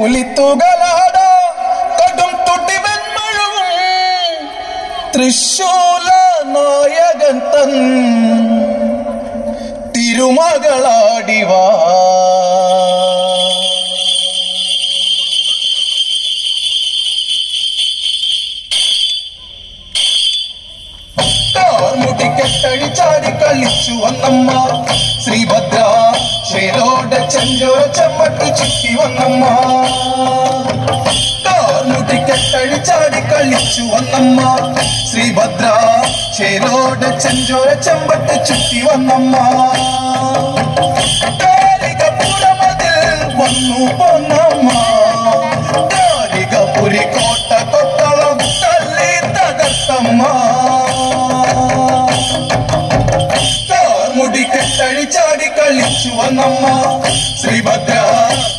പുലിത്തുകളാട കടും തുടിവെൺമഴവും തൃശൂല നായകൻ തൻ തിരുമകളാടിവാ മുടിക്കെട്ടഴി ചാടി കളിച്ചു വന്നമ്മ ശ്രീഭദ്ര ചേരോടെ ചെഞ്ചോര ചെമ്മട്ടി ചുറ്റി വന്നമ്മ മുടിക്കെട്ടഴി ചാടി കളിച്ചു വന്നമ്മ ശ്രീഭദ്ര ചേരോടെ ചെഞ്ചോര ചെമ്പട്ടി ചുറ്റി വന്നമ്മ കാരികപുരമതിൽ വന്നു പോന്നമ്മ കാരികപുരി കോട്ട കൊത്തളം തല്ലി തകർത്തമ്മ മുടിക്കെട്ടഴി ചാടി കളിച്ചു വന്നമ്മ ശ്രീഭദ്ര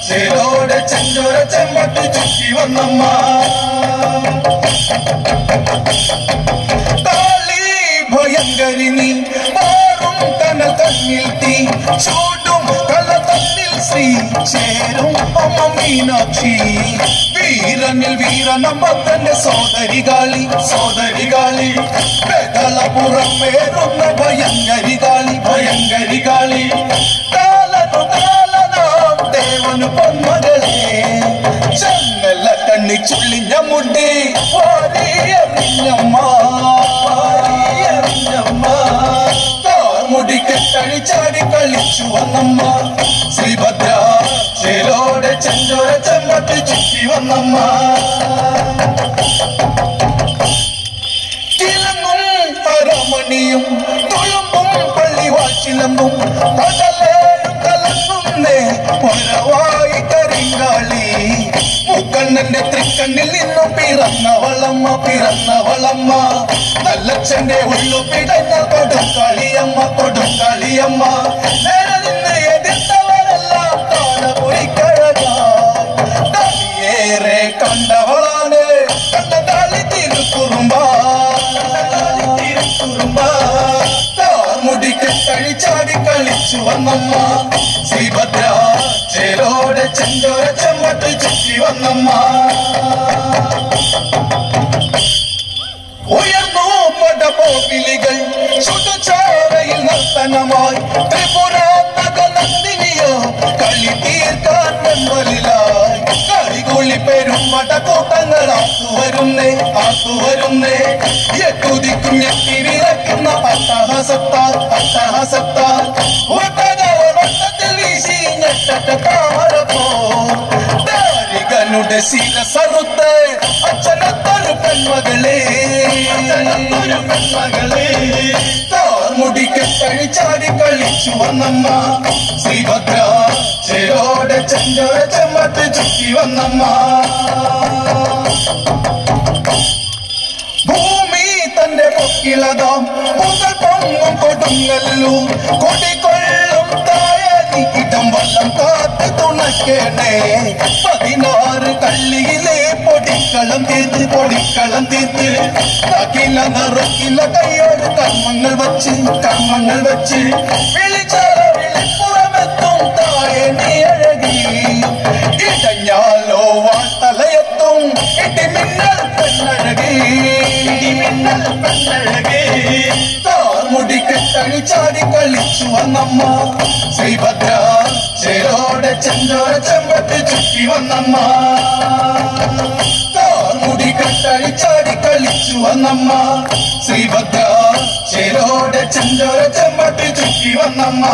ചേരോടെ ചെഞ്ചോര ചെമ്പട്ടി ചുറ്റി വന്നമ്മ കാളി ഭയങ്കരിനി മാറും കനൽ തന്നിൽ തീ ചൂടും കല തന്നിൽ ശ്രീ ചേരും അമ്മ മീനാക്ഷി വീരനിൽ വീരനമ്മ തന്റെ സോദരികാളി വെതളപുറമേറുന്ന ഭയങ്കരികാളി കാലനാം ദേവനു പൊന്മകളെ ചങ്ങല കണ്ണി ചുള്ളിഞ്ഞ മുടി വാരിയറിഞ്ഞമ്മ മുടിക്കെട്ടഴി ചാടി കളിച്ചു വന്നമ്മ ശ്രീഭദ്ര ചേരോടെ ചെഞ്ചോര ചെമ്പട്ടി ചുറ്റി വന്നമ്മ കിളങ്ങും പരമണിയും തുളുമ്പും പള്ളിവാച്ചിലമ്പും കടലേഴും കലങ്ങുന്നേ പരവായി കരിങ്കാളി മുക്കണ്ണന്റെ തൃക്കണ്ണിൽ നിന്നും പിറന്നവളമ്മ നല്ലച്ഛന്റെ ഉള്ളു പിടഞ്ഞ കൊടുങ്കാളിയമ്മ നേരെ നിന്ന് എതിർത്തവരെല്ലാം താലപൊരിക്കഴകായേറെ കണ്ടവളാണ് കണ്ട താളി തിരുക്കുറുമ്പ മുടിക്കെട്ടഴി ചാടി കളിച്ചു വന്നമ്മ ശ്രീഭദ്ര ചേരോടെ ചെഞ്ചോര ചെമ്പട്ടി ചുറ്റി വന്നമ്മ ഉയർന്നു പടപോപിലികൾ ചുടുചോരയിൽ നർത്തനമായി ത്രിപുര നഗനന്ദിനിയോ കളി തീർക്കാൻ വെമ്പലിലായി കളികുളി പെരുമ്പട കൂട്ടങ്ങൾ ആത്തുവരുന്നേ എട്ടുതിക്കും ഞെട്ടി വിറയ്ക്കുന്ന അട്ടഹസത്താൽ വട്ടത്തിൽ വീശി ഞെട്ട താമരപ്പോ നുടെ ശീലസറുത്ത് അച്ഛനത്തൊരു പെൺമകളെ മുടിക്കെട്ടഴി ചാടി കളിച്ചു വന്നമ്മ ശ്രീഭദ്ര ചേരോടെ ചെഞ്ചോര ചെമ്പട്ടി ചുറ്റി വന്നമ്മ ഭൂമി തന്റെ പൊക്കിളതാം മുതൽ പൊങ്ങും കൊടുങ്ങല്ലൂർ കൊടികൊള്ളും ഇടം വല്ലം കാത്ത് തുണക്കേണേ 16 കള്ളിയിലെ പൊടിക്കളം തീർത്ത് അഖില നറുക്കില കയ്യോട് കർമ്മങ്ങൾ വച്ച് വിളിപ്പുറമെത്തും താഴെ നീ അഴകി ഇടഞ്ഞാലോ വാർത്തലയെത്തും ഇടിമിന്നൽ പെണ്ണഴകി മുടിക്കെട്ടഴി ചാടി കളിച്ചു വന്നമ്മ ശ്രീഭദ്ര ചേരോടെ ചെഞ്ചോര ചെമ്പട്ടി ചുറ്റി വന്നമ്മ മുടിക്കെട്ടഴി ചാടി കളിച്ചു വന്നമ്മ ശ്രീഭദ്ര ചേരോടെ ചെഞ്ചോര ചെമ്പട്ടി ചുറ്റി വന്നമ്മ